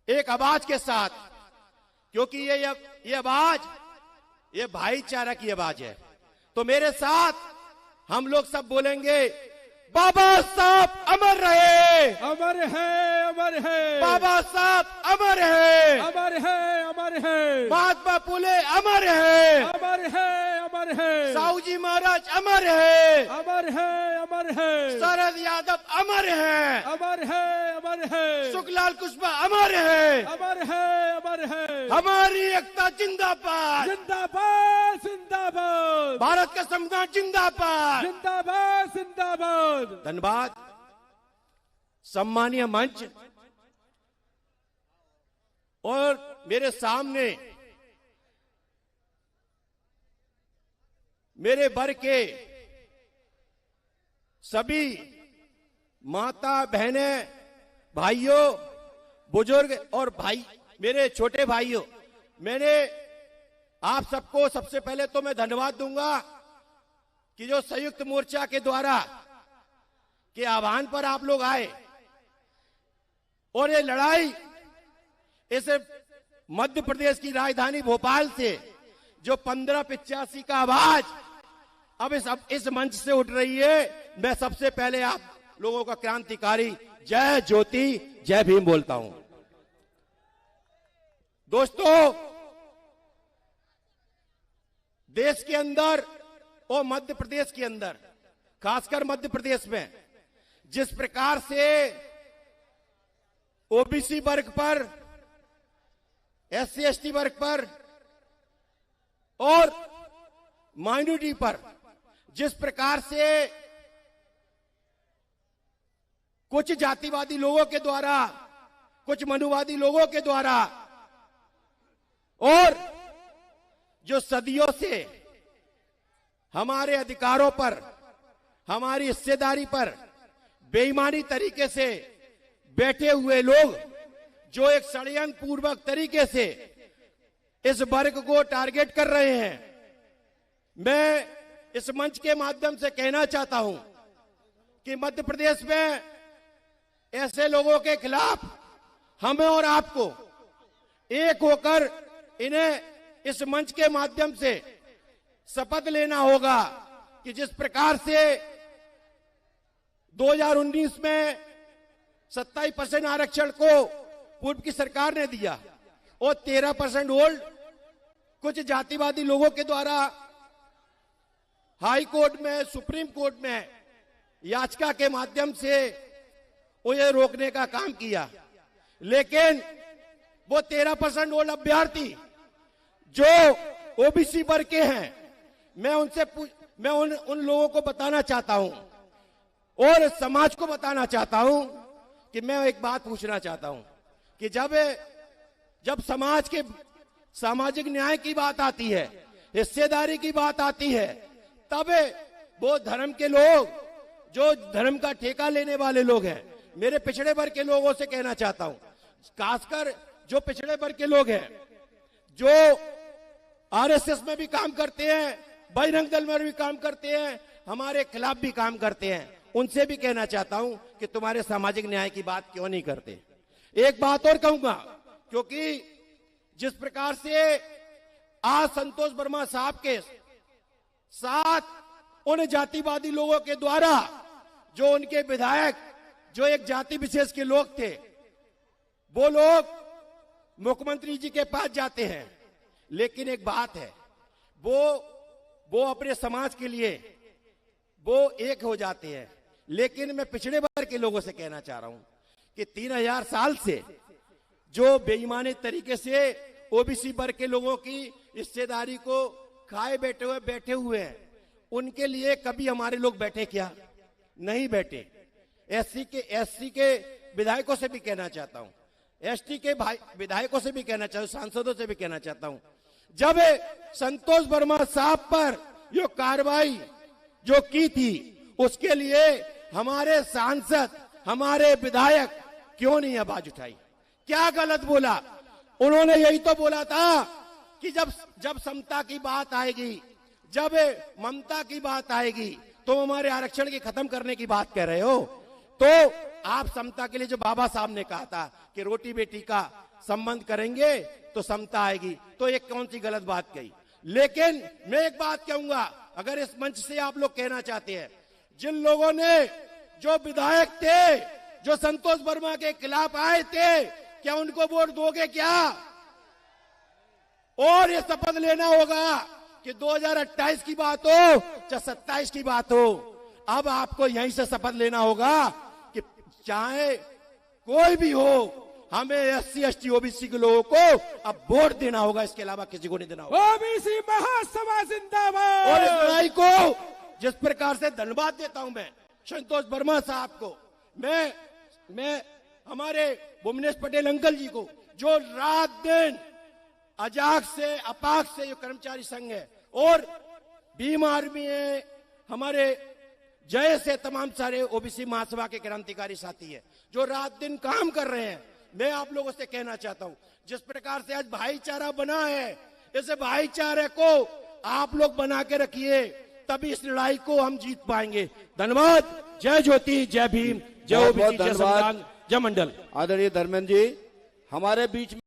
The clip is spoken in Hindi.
एक आवाज के साथ, क्योंकि ये आवाज ये भाईचारा की आवाज है। तो मेरे साथ हम लोग सब बोलेंगे, बाबा साहब अमर रहे, अमर है, अमर है, बाबा साहब अमर है, अमर है, अमर है, महात्मा फुले अमर है, अमर है, अमर है, साहू जी महाराज अमर है, अमर है, अमर है, शरद यादव अमर है, अमर है, अमर है, सुखलाल कुशवाहा अमर है, अमर है, अमर है, हमारी एकता जिंदाबाद, जिंदाबाद, जिंदाबाद, भारत का संविधान जिंदाबाद, जिंदाबाद, जिंदाबाद। धन्यवाद। सम्मानीय मंच और मेरे सामने मेरे वर्ग के सभी माता बहनें, भाइयों, बुजुर्ग और भाई, मेरे छोटे भाइयों, मैंने आप सबको सबसे पहले तो मैं धन्यवाद दूंगा कि जो संयुक्त मोर्चा के द्वारा के आह्वान पर आप लोग आए और ये लड़ाई इस मध्य प्रदेश की राजधानी भोपाल से जो 1585 का आवाज अब इस मंच से उठ रही है, मैं सबसे पहले आप लोगों का क्रांतिकारी जय ज्योति जय भीम बोलता हूं। दोस्तों, देश के अंदर और मध्य प्रदेश के अंदर, खासकर मध्य प्रदेश में जिस प्रकार से ओबीसी वर्ग पर, एससी एसटी वर्ग पर और माइनॉरिटी पर जिस प्रकार से कुछ जातिवादी लोगों के द्वारा, कुछ मनुवादी लोगों के द्वारा और जो सदियों से हमारे अधिकारों पर, हमारी हिस्सेदारी पर बेईमानी तरीके से बैठे हुए लोग जो एक षड्यंत्र पूर्वक तरीके से इस वर्ग को टारगेट कर रहे हैं, मैं इस मंच के माध्यम से कहना चाहता हूं कि मध्य प्रदेश में ऐसे लोगों के खिलाफ हमें और आपको एक होकर इन्हें इस मंच के माध्यम से शपथ लेना होगा कि जिस प्रकार से 2019 में 27% आरक्षण को पूर्व की सरकार ने दिया और 13% होल्ड कुछ जातिवादी लोगों के द्वारा हाई कोर्ट में, सुप्रीम कोर्ट में याचिका के माध्यम से उन्हें रोकने का काम किया। लेकिन वो 13% होल्ड अभ्यर्थी जो ओबीसी वर्ग के हैं, मैं उन लोगों को बताना चाहता हूं और समाज को बताना चाहता हूं कि मैं एक बात पूछना चाहता हूं कि जब समाज के सामाजिक न्याय की बात आती है, हिस्सेदारी की बात आती है, तब वो धर्म के लोग, जो धर्म का ठेका लेने वाले लोग हैं, मेरे पिछड़े वर्ग के लोगों से कहना चाहता हूं, खासकर जो पिछड़े वर्ग के लोग हैं, जो आरएसएस में भी काम करते हैं, बजरंग दल में भी काम करते हैं, हमारे खिलाफ भी काम करते हैं, उनसे भी कहना चाहता हूं कि तुम्हारे सामाजिक न्याय की बात क्यों नहीं करते। एक बात और कहूंगा, क्योंकि जिस प्रकार से आज संतोष वर्मा साहब के साथ उन जातिवादी लोगों के द्वारा, जो उनके विधायक, जो एक जाति विशेष के लोग थे, वो लोग मुख्यमंत्री जी के पास जाते हैं, लेकिन एक बात है, वो अपने समाज के लिए वो एक हो जाते हैं। लेकिन मैं पिछड़े वर्ग के लोगों से कहना चाह रहा हूं कि 3000 साल से जो बेईमानी तरीके से ओबीसी वर्ग के लोगों की हिस्सेदारी को खाए बैठे हुए हैं, उनके लिए कभी हमारे लोग बैठे क्या? नहीं बैठे। एससी के विधायकों से भी कहना चाहता हूं, एसटी के विधायकों से भी कहना चाहता हूं, सांसदों से भी कहना चाहता हूं, जब संतोष वर्मा साहब पर जो कार्रवाई जो की थी, उसके लिए हमारे सांसद, हमारे विधायक क्यों नहीं आवाज उठाई? क्या गलत बोला? उन्होंने यही तो बोला था कि जब समता की बात आएगी, जब ममता की बात आएगी, तो हमारे आरक्षण की खत्म करने की बात कह रहे हो। तो आप समता के लिए जो बाबा साहब ने कहा था कि रोटी बेटी का संबंध करेंगे तो समता आएगी। तो ये कौन सी गलत बात कही। लेकिन मैं एक बात कहूंगा, अगर इस मंच से आप लोग कहना चाहते हैं, जिन लोगों ने, जो विधायक थे जो संतोष वर्मा के खिलाफ आए थे, क्या उनको वोट दोगे क्या? और ये शपथ लेना होगा कि 2028 की बात हो चाहे 27 की बात हो, अब आपको यहीं से शपथ लेना होगा कि चाहे कोई भी हो, हमें SC ST OBC के लोगों को अब वोट देना होगा, इसके अलावा किसी को नहीं देना होगा। ओबीसी महासभा जिंदाबाद। और इस लड़ाई को जिस प्रकार से धन्यवाद देता हूं मैं संतोष वर्मा साहब को, मैं हमारे भुवनेश पटेल अंकल जी को, जो रात दिन अजाक से अपाक से जो कर्मचारी संघ है और भीम आर्मी है, हमारे जय से तमाम सारे OBC महासभा के क्रांतिकारी साथी है, जो रात दिन काम कर रहे हैं। मैं आप लोगों से कहना चाहता हूं, जिस प्रकार से आज भाईचारा बना है, इस भाईचारे को आप लोग बना के रखिए, तभी इस लड़ाई को हम जीत पाएंगे। धन्यवाद। जय ज्योति, जय भीम, जय OBC, जय संविधान, जय मंडल। आदरणीय धर्मेंद्र जी, हमारे बीच में